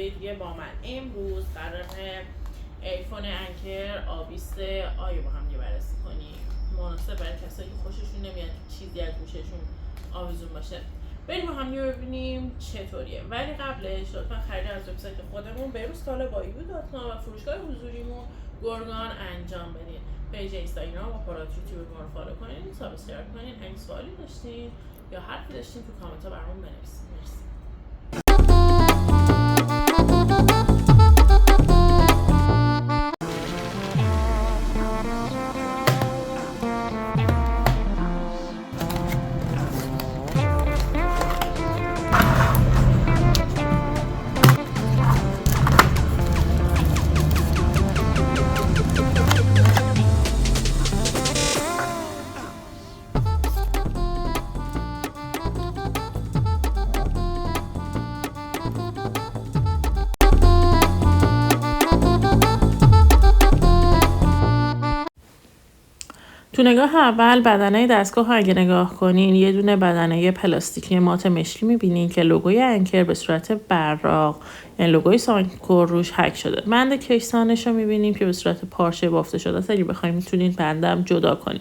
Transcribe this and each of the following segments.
ویدیوی دیگه با من. امروز قراره ایفون انکر آبیست آیو با هم بررسی کنیم، مناسب برای کسایی که خوششون نمیاد چیزی از گوششون آویزون باشه. بریم با هم ببینیم چطوریه. ولی قبلش لطفا خرید از وبسایت خودمون beruskalabayou.com و فروشگاه حضوریمون گرگان انجام بدین. پیج اینستاگرام و پارات یوتیوب ما رو فالو کنین، سابسکرایب کنین. اگه سوالی داشتین یا حرفی داشتین تو کامنت ها برامون بنویسین. مرسی. تو نگاه اول بدنه دستگاه ها اگه نگاه کنین یه دونه بدنه پلاستیکی مات مشکی میبینین که لوگوی انکر به صورت براق یعنی لوگوی سانکور روش حک شده. بند کیسانش رو میبینیم که به صورت پارچه بافته شده است. اگه بخوایم میتونین بندم جدا کنین.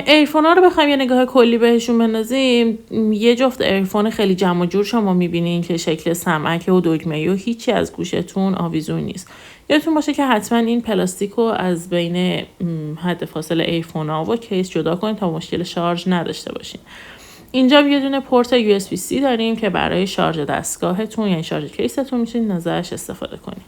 ایرفون ها رو بخوایم یه نگاه کلی بهشون بندازیم، یه جفت ایرفون خیلی جمع و جور شما میبینین که شکل سمعک و دگمه‌ای و هیچی از گوشتون آویزون نیست. یادتون باشه که حتما این پلاستیک رو از بین حد فاصله ایرفون ها و کیس جدا کنین تا مشکل شارژ نداشته باشین. اینجا یه دونه پورت USB-C داریم که برای شارژ دستگاهتون یعنی شارژ کیستون میتونین ازش استفاده کنین.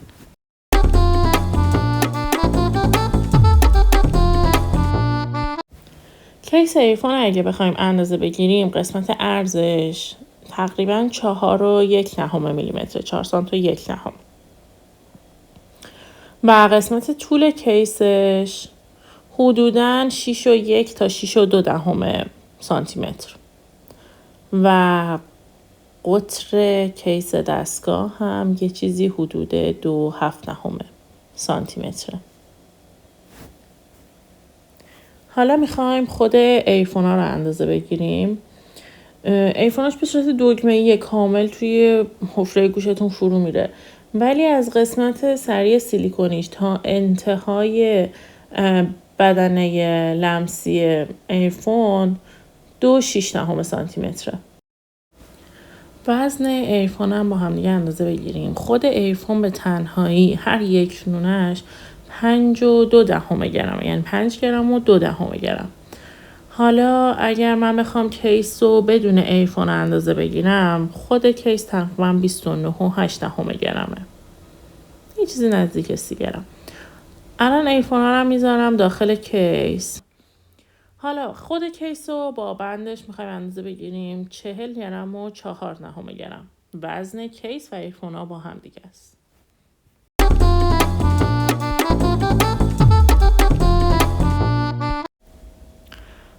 کیس ایرفون اگه بخوایم اندازه بگیریم قسمت عرضش تقریبا 4.1 میلیمتر، 4 سانت و 1 دهم. و قسمت طول کیسش حدوداً 6.1 تا 6.2 سانتی متر. و قطر کیس دستگاه هم یه چیزی حدود 2.7 سانتی متره. حالا میخوایم خود ایرفون ها رو اندازه بگیریم. ایرفوناش به صورت دگمه‌ای کامل توی حفره گوشتون فرو میره، ولی از قسمت سری سیلیکونیش تا انتهای بدنه لمسی ایرفون 2.6 سانتی متره. وزن ایرفون هم با هم دیگه اندازه بگیریم. خود ایرفون به تنهایی هر یک نونش 5.2 گرم، یعنی 5 گرم و 2 گرم. حالا اگر من بخوام کیس رو بدون ایرفون اندازه بگیرم، خود کیس تقریبا 29.8 گرمه، یه چیزی نزدیک 30 گرم. الان ایرفون ها رو میذارم داخل کیس. حالا خود کیس رو با بندش میخوایم اندازه بگیریم 40 گرم و 4 گرم. وزن کیس و ایرفون ها با هم دیگه است.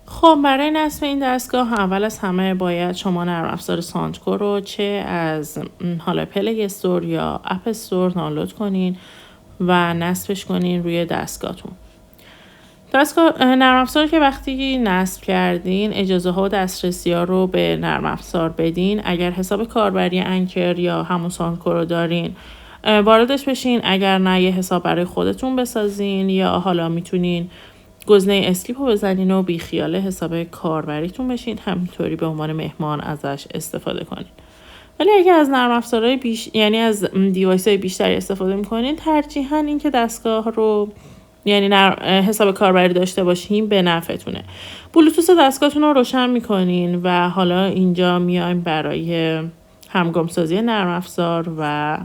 خب برای نصب این دستگاه اول از همه باید شما نرم افزار سانتکور رو چه از حالا پلی استور یا اپ استور دانلود کنین و نصبش کنین روی دستگاهتون. نرم افزار که وقتی نصب کردین اجازه ها و دسترسی ها رو به نرم افزار بدین. اگر حساب کاربری انکر یا همون سانتکور رو دارین واردش بشین، اگر نه یه حساب برای خودتون بسازین یا حالا میتونین گزینه اسکیپ رو بزنین و بیخیال حساب کاربریتون بشین، همینطوری به عنوان مهمان ازش استفاده کنین. ولی اگر از نرم افزارهای یعنی از دیوایس های بیشتری استفاده میکنین، ترجیحاً این که دستگاه رو یعنی حساب کاربری داشته باشین به نفعتونه. بلوتوث دستگاهتون رو روشن میکنین و حالا اینجا میایم برای همگامسازی نرم افزار و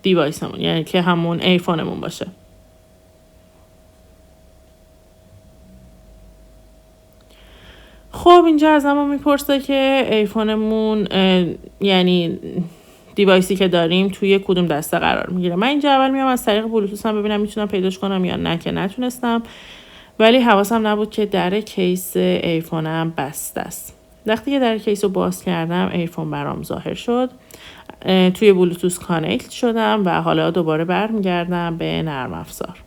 دیوایسمون، یعنی که همون ایفونمون باشه. خب اینجا از ما میپرسه که ایفونمون یعنی دیوایسی که داریم توی کدوم دسته قرار میگیره. من اینجا اول میام از طریق بلوتوثم ببینم میتونم پیداش کنم یا نه، که نتونستم، ولی حواسم نبود که در کیس ایفونم بسته است. وقتی که در کیس رو باز کردم ایفون برام ظاهر شد، توی بلوتوث کانکت شدم و حالا دوباره برمیگردم به نرم افزار.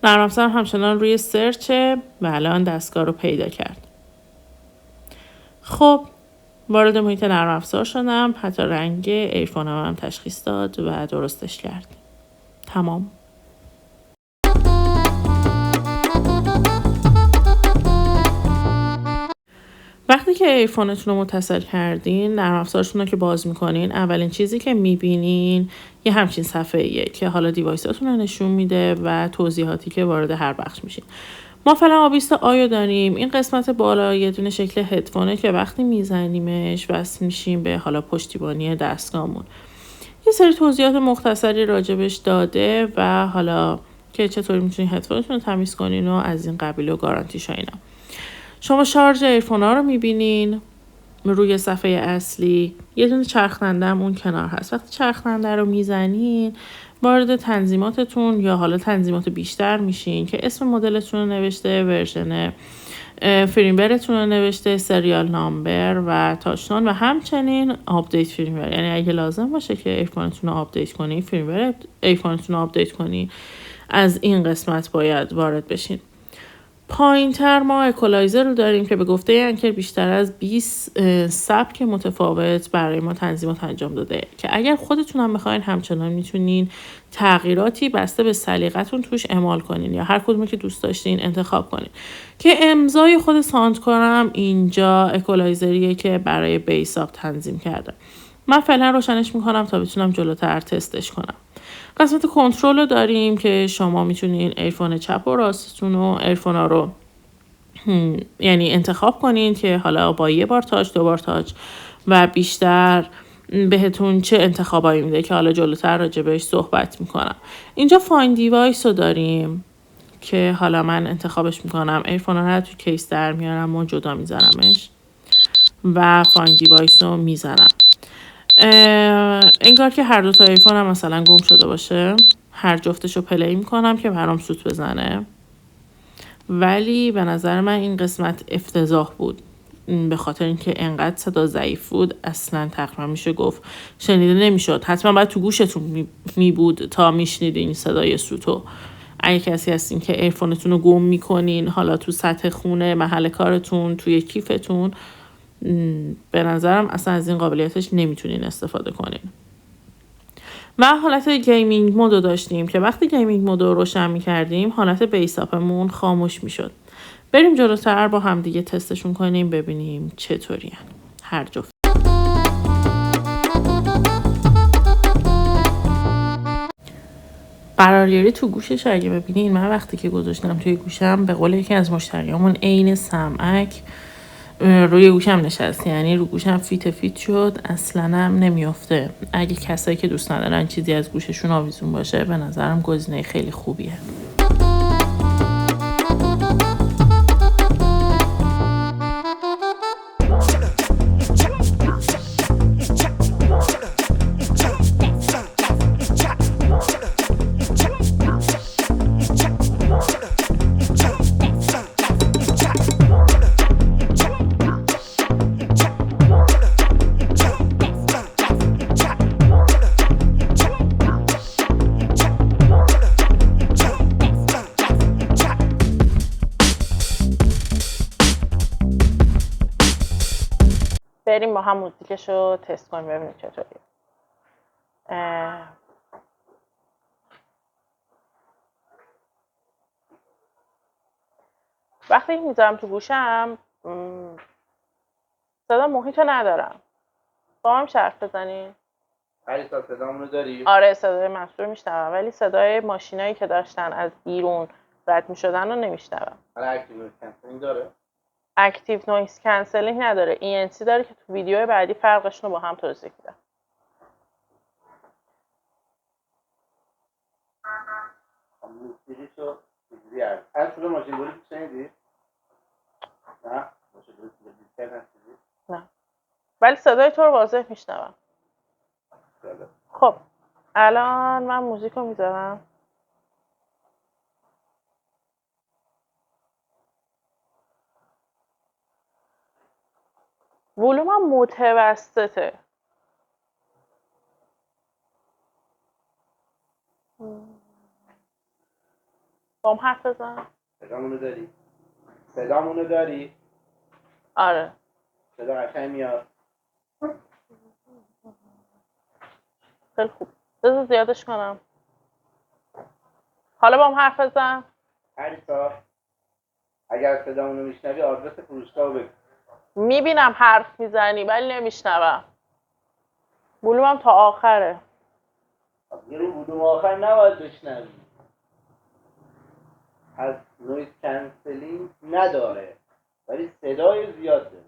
نرم افزار همچنان روی سرچه و الان دستگاه رو پیدا کرد. خب وارد محیط نرم افزار شدم، حتی رنگ ایرفون هم تشخیص داد و درستش کرد. تمام. وقتی که ایرفونتون رو متصل کردین، نرم افزارتون رو که باز میکنین، اولین چیزی که میبینین یه همچین صفحه‌ایه که حالا دیوایساتون رو نشون میده و توضیحاتی که وارد هر بخش میشین. ما فعلا آبیست آیو داریم. این قسمت بالا یه دونه شکل هدفونه که وقتی میزنیمش وصل میشیم به حالا پشتیبانی دستگاهمون. یه سری توضیحات مختصری راجبش داده و حالا که چطوری میتونین هدفونتون رو تمیز کنین و از این قبیل و گارانتیش اینا. شما شارژ ایرفون ها رو میبینین روی صفحه اصلی. یه دونه چرخنده هم اون کنار هست. وقتی چرخنده رو میزنین وارد تنظیماتتون یا حالا تنظیمات بیشتر میشین که اسم مدلتون رو نوشته، ورژن فیرمورتون رو نوشته، سریال نامبر و تاچتون و همچنین آپدیت فیرمور. یعنی اگه لازم باشه که ایرفونتون رو آپدیت کنی، فیرمور ایرفونتون رو آپدیت کنی، از این قسمت باید وارد بشین. پایین تر ما اکولایزر رو داریم که به گفته انکر بیشتر از 20 سبک متفاوت برای ما تنظیمات انجام داده که اگر خودتون هم بخواین همچنان میتونین تغییراتی بسته به سلیقتون توش اعمال کنین یا هر کدومی که دوست داشتین انتخاب کنین. که امضای خود ساندکارم اینجا اکولایزریه که برای بیساب تنظیم کرده. من فعلا روشنش میکنم تا بتونم جلوتر تستش کنم. قسمت کنترل رو داریم که شما میتونین ایرفون چپ و راستتون و ایرفون ها رو یعنی انتخاب کنین که حالا با یه بار تاچ، 2 بار تاچ و بیشتر بهتون چه انتخابایی میده که حالا جلوتر راجبش صحبت میکنم. اینجا فاین دیوایس رو داریم که حالا من انتخابش میکنم. ایرفون ها رو تو کیس در میارم و جدا میزنمش و فاین دیوایس رو میزنم. انگار که هر دو تا ایرفون هم مثلا گم شده باشه، هر جفتش رو پلی میکنم که برام سوت بزنه. ولی به نظر من این قسمت افتضاح بود، به خاطر اینکه انقدر صدا ضعیف بود اصلا تقریبا میشه گفت شنیده نمیشد. حتما باید تو گوشتون می بود تا میشنید این صدای سوتو. اگه کسی هستین که ایرفونتون رو گم میکنین، حالا تو سطح خونه، محل کارتون، توی کیفتون، به نظرم اصلا از این قابلیتش نمیتونین استفاده کنین. و حالت گیمینگ مود رو داشتیم که وقتی گیمینگ مود رو روشن میکردیم حالت بیساپمون خاموش میشد. بریم جلوتر با هم دیگه تستشون کنیم ببینیم چطوری هر جفت. قراریاری تو گوشش اگه ببینین، من وقتی که گذاشتم توی گوشم به قول یکی از مشتریامون عین سمعک روی گوشم نشست، یعنی رو گوشم فیت شد، اصلا هم نمیافته. اگه کسایی که دوست ندارن چیزی از گوششون آویزون باشه، به نظرم گزینه خیلی خوبیه. بریم با هم موزیکش رو تست کنیم ببینیم چطوری. وقتی میذارم تو گوشم صدا محیط رو ندارم. با هم حرف بزنیم. علیسا صدامونو داری؟ آره صدای مسئول میشنوم، ولی صدای ماشینایی که داشتن از بیرون رد میشدن رو نمیشنوم. حالا اکتیو نویز کنسلینگ داره؟ اکتیو نویز کنسلینگ نداره. ENC داره که تو ویدیو بعدی فرقشون رو با هم توضیح میدم. موسیقیشو چجوری هست؟ از شده ماشین دوری شنیدی؟ نه؟ ماشین دوری نشنیدی؟ نه، ولی صدای تو رو واضح میشنوم. خب الان من موزیک رو میذارم. ولومم متوسطه. با هم حرف بزن. صدامونو داری؟ آره صدا قشنگ میاد. خیلی خوب. بذار زیادش کنم. حالا با هم حرف بزن. علیسا اگر صدامونو میشنوی آدرس فروشگاه رو بگو. میبینم حرف میزنی ولی نمیشنوم. بلومم تا آخره. یه رو بودم آخر نباید بشنوی. از نویز کنسلینگ نداره ولی صدای زیاد داره.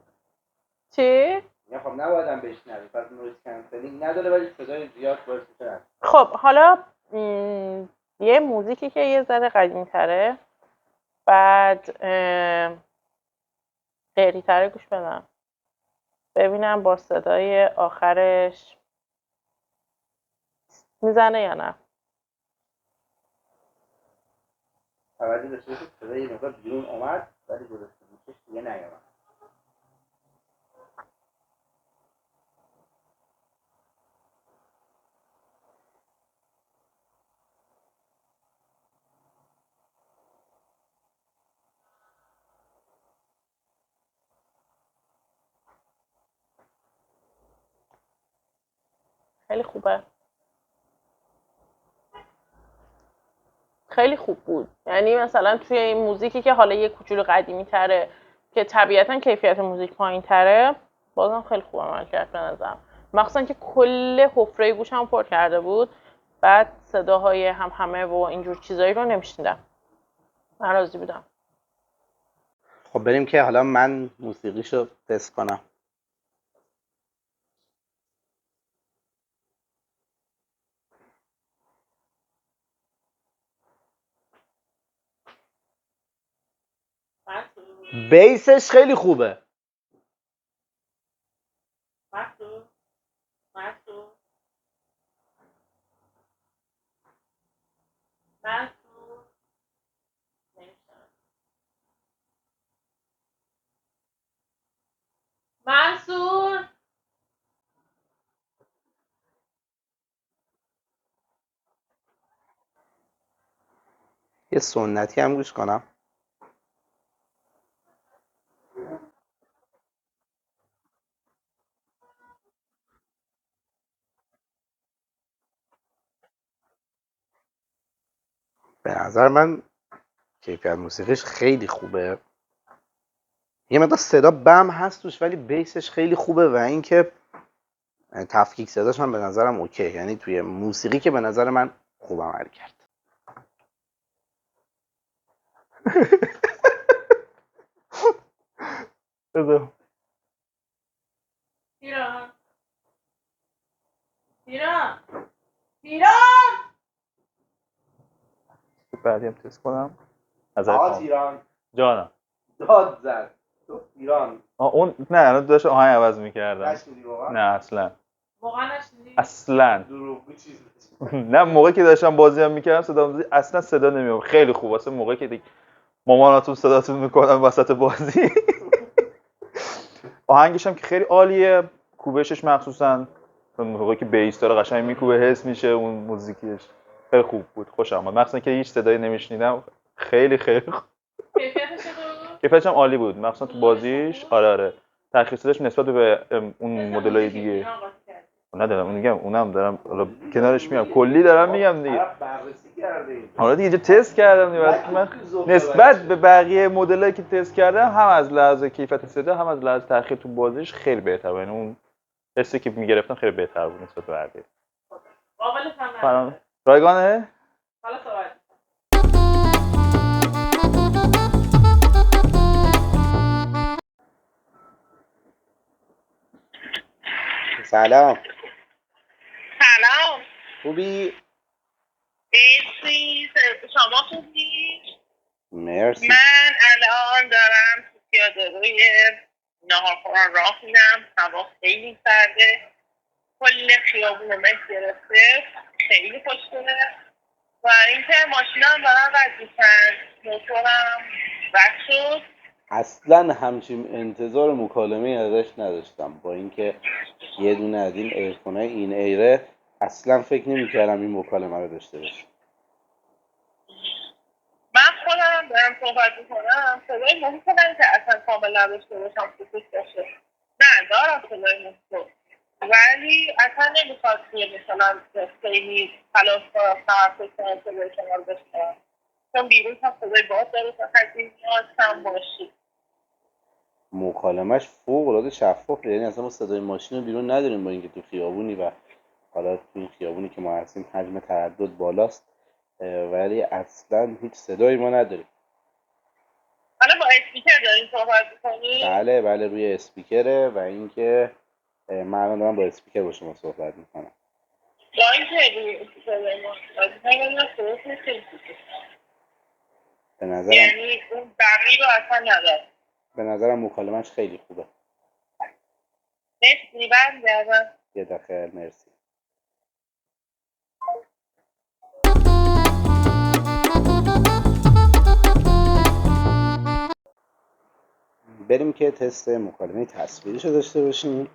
چی؟ خب نباید هم بشنوی، پس نویز کنسلینگ نداره ولی صدای زیاد باعث میشه. خب حالا یه موزیکی که یه ذره قدیمی تره بعد قیری تره گوش بدم ببینم با صدای آخرش میزنه یا نه. توجه داشته باشید صدای یه مقدار بیرون اومد ولی درسته میشه دیگه نیامد. خیلی خوبه. خیلی خوب بود. یعنی مثلا توی این موزیکی که حالا یه کوچولو قدیمی تره که طبیعتا کیفیت موزیک پایین تره بازم خیلی خوب عمل کرد به نظرم. مخصوصا که کل حفره گوشم پر کرده بود بعد صداهای همه و اینجور چیزایی رو نمیشنیدم. من راضی بودم. خب بریم که حالا من موسیقیشو تست کنم. بیسش خیلی خوبه. منصور یه سنتی هم گوش کنم. به نظر من کیفیت موسیقیش خیلی خوبه. یه مقدار صدا بم هست توش ولی بیسش خیلی خوبه و اینکه تفکیک صداش هم به نظرم اوکی. یعنی توی موسیقی که به نظر من خوب عمل کرد. ایران ایران ایران بعدی هم تست کنم. آقا ایران جانم داد زد تو ایران. اون نه الان داشت آهنگ عوض میکردم. نشنیدی واقعا؟ نه اصلا واقعا نشنیدی؟ اصلا دروغگو چیز نه موقعی که داشتم بازی هم میکردم اصلا صدا نمیاد. خیلی خوب واسه موقعی که ماماناتون صداتون میکنن وسط بازی. آهنگش هم که خیلی عالیه. کوبشش مخصوصا موقعی که بیس داره قشنگ میکوبه حس میشه اون موزیکیش. خیلی خوب بود. خوشم اومد مخصوصا که هیچ صدایی نمیشنیدم. خیلی خوب. کیفیتش هم عالی بود مخصوصا تو بازیش. آره ترخیصش نسبت به اون مدلای دیگه ندارم. اون میگم اونم دارم حالا کنارش میام کلی دارم میگم دیگه. بررسی کرده. حالا دیگه تست کردم دیگه. من نسبت به بقیه مدلایی که تست کردم هم از لحاظ کیفیت صدا هم از لحاظ تاخیر تو بازیش خیلی بهتره. یعنی اون حسی که میگرفتم خیلی بهتر بود نسبت به بقیه. رایگانه؟ حالا صحبت. سلام. سلام. خوبی؟ مرسی. شما خوبی؟ مرسی. من الان دارم تو پیاده‌روی ناهارخوران راه میرم. هوا خیلی سرده. کل خیابون رو مه گرفته. خیلی خوشگله. و اینکه ماشینم دارم رد میشن. موتورم رد شد. اصلا همچین انتظار مکالمه ازش نداشتم با اینکه یه دونه از این ایرفونای این ایره اصلا فکر نمی‌کردم این مکالمه رو داشته باشه. من خودم دارم صحبت میکنم صدای محیط کنم که اصلا کامل نداشته باشم خصوص باشه. نه دارم صدای محیط. ولی اصلا نمیخواد که مثلا خیلی تلاش کنم تمرکز کنم صدای شما رو بشنوم، چون بیرون هم صدای باد داره تا حدی میاد کم باشی. مکالمش فوق العاده شفافه، یعنی اصلا ما صدای ماشین رو بیرون نداریم، با اینکه تو خیابونی و حالا تو این خیابونی که ما هستیم حجم تردد بالاست، ولی اصلا هیچ صدایی ما نداریم. حالا با اسپیکر دارین صحبت میکنی؟ بله روی اسپیکره و اینکه من الان دارم با اسپیکر با شما صحبت میکنم. با اینکه روی اسپیکر ما به نظرم یعنی اون دقیق رو اصلا نداره. به نظرم مکالمش خیلی خوبه. مرسی، برمیگردم. یه دقیقه، مرسی. بریم که تست مکالمه تصویریشو داشته باشیم.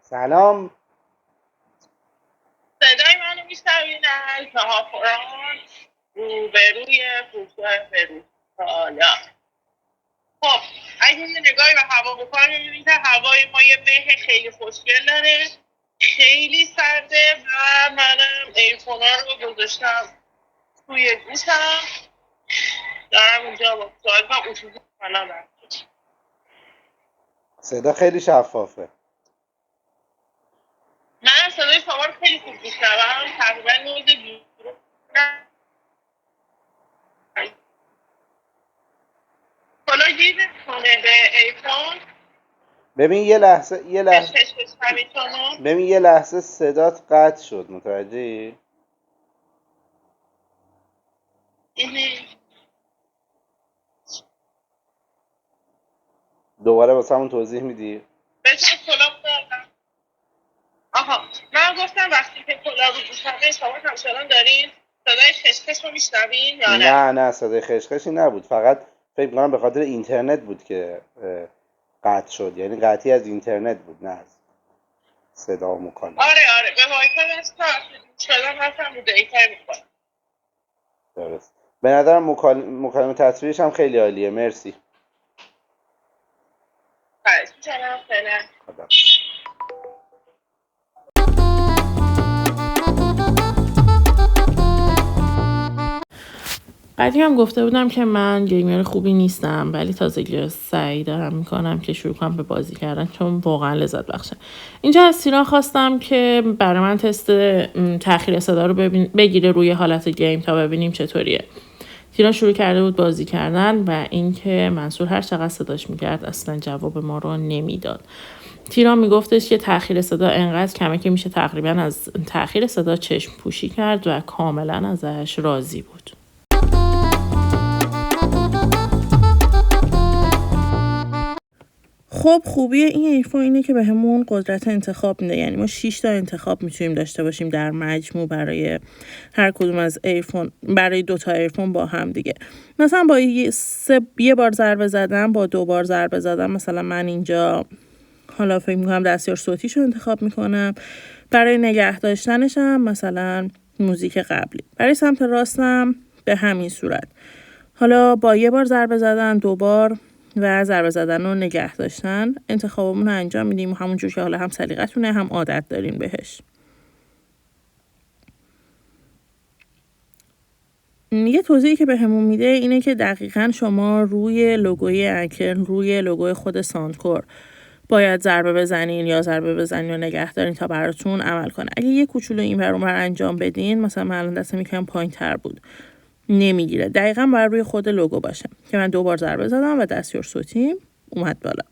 سلام. صدای منو میشنوین از نهافران روبروی فروشگاه فروشگاه. خب اگه یه نگاهی به هوا بکنم میبینید که هوای ما یه مه خیلی خوشگل داره، خیلی سرده و منم ایرفونا رو گذاشتم توی گوشم، دارم اینجا با صاحب من اتوبوس کنم. صدا خیلی شفافه. من صدای شما رو خیلی خوب میشنوم، تقریبا نوز بیرون حالا گیر کنه به ایفون. ببین یه لحظه صدات قطع شد، متوجهی؟ دوباره واسه همون توضیح میدی؟ بچه کلاه دارم. آها من گفتم وقتی که کلاه رو گوشمه شما همچنان دارین صدای خشخش رو میشنوین یا نه؟ نه صدای خشخشی نبود، فقط فکر می‌کنم به خاطر اینترنت بود که قطع شد، یعنی قطعی از اینترنت بود، نه از صدا و مکالمه. آره به وایفای است شدم رفتم رو دیتای میکنم. درست. به نظرم مکالمه تصویرش هم خیلی عالیه. مرسی. خواهش می‌کنم. فعلا. خدا. قدیم هم گفته بودم که من گیمر خوبی نیستم، ولی تازگی سعی دارم میکنم که شروع کنم به بازی کردن، چون واقعا لذت بخشه. اینجا از سینا خواستم که برای من تست تأخیر صدا رو بگیره روی حالت گیم تا ببینیم چطوریه. تیران شروع کرده بود بازی کردن و اینکه منصور هر چقدر صداش میکرد اصلا جواب ما رو نمیداد. تیران میگفتش که تأخیر صدا انقدر کمه که میشه تقریبا از تأخیر صدا چشم پوشی کرد و کاملا ازش راضی بود. خب خوبی این ایرفون اینه که بهمون قدرت انتخاب میده، یعنی ما 6 تا انتخاب میتونیم داشته باشیم در مجموع برای هر کدوم از ایرفون، برای 2 تا ایرفون با هم دیگه. مثلا با یه بار ضربه زدن، با 2 بار ضربه زدن، مثلا من اینجا حالا فکر میکنم دستیار صوتیشو انتخاب میکنم. برای نگه داشتنش هم مثلا موزیک قبلی. برای سمت راستم به همین صورت. حالا با یه بار ضربه زدن، 2 بار و ضربه زدن و نگه داشتن انتخابمون رو انجام میدیم، همونجور که حالا هم سلیقتونه هم عادت دارین بهش. یه توضیحی که بهمون میده اینه که دقیقاً شما روی لوگوی انکر، روی لوگوی خود ساندکور باید ضربه بزنین یا ضربه بزنین و نگه دارین تا براتون عمل کنه. اگه یه کوچولو این ور اون ور انجام بدین، مثلا من الان دستم یکم پایین‌تر بود، نمیگیره. دقیقاً باید روی خود لوگو باشه که من 2 بار ضربه زدم و دستیار صوتیم اومد بالا.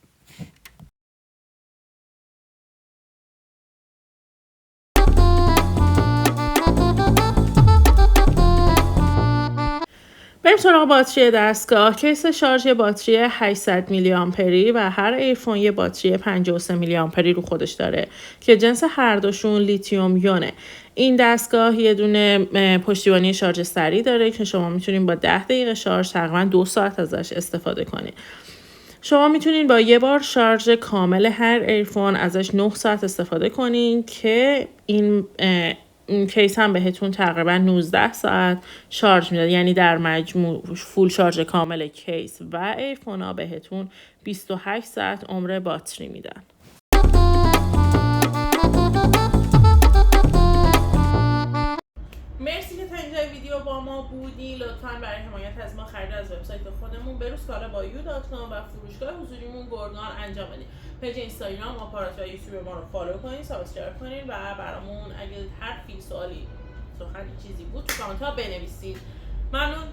بریم سراغ باتری دستگاه. کیس شارژ باتری 800 میلی آمپری و هر ایرفون یه باتری 53 میلی آمپری رو خودش داره که جنس هر دوشون لیتیوم یونه. این دستگاه یه دونه پشتیبانی شارژ سریع داره که شما میتونین با 10 دقیقه شارژ تقریبا 2 ساعت ازش استفاده کنین. شما میتونین با یه بار شارژ کامل هر ایرفون ازش 9 ساعت استفاده کنین که این کیس هم بهتون تقریبا 19 ساعت شارژ میداد، یعنی در مجموع فول شارژ کامل کیس و ایرفون ها بهتون 28 ساعت عمر باتری میدن. مرسی که تا اینجای ویدیو با ما بودی. لطفاً برای حمایت از ما خرید از وبسایت خودمون beruskalabayou.com و فروشگاه حضوریمون گرگان انجام بدید. پیج اینستاگرام، آپارات و یوتیوب ما رو فالو کنین، سابسکرایب کنین و برامون اگه حرفی، سوالی، سخنی چیزی بود تو کامنت ها بنویسید. ممنون.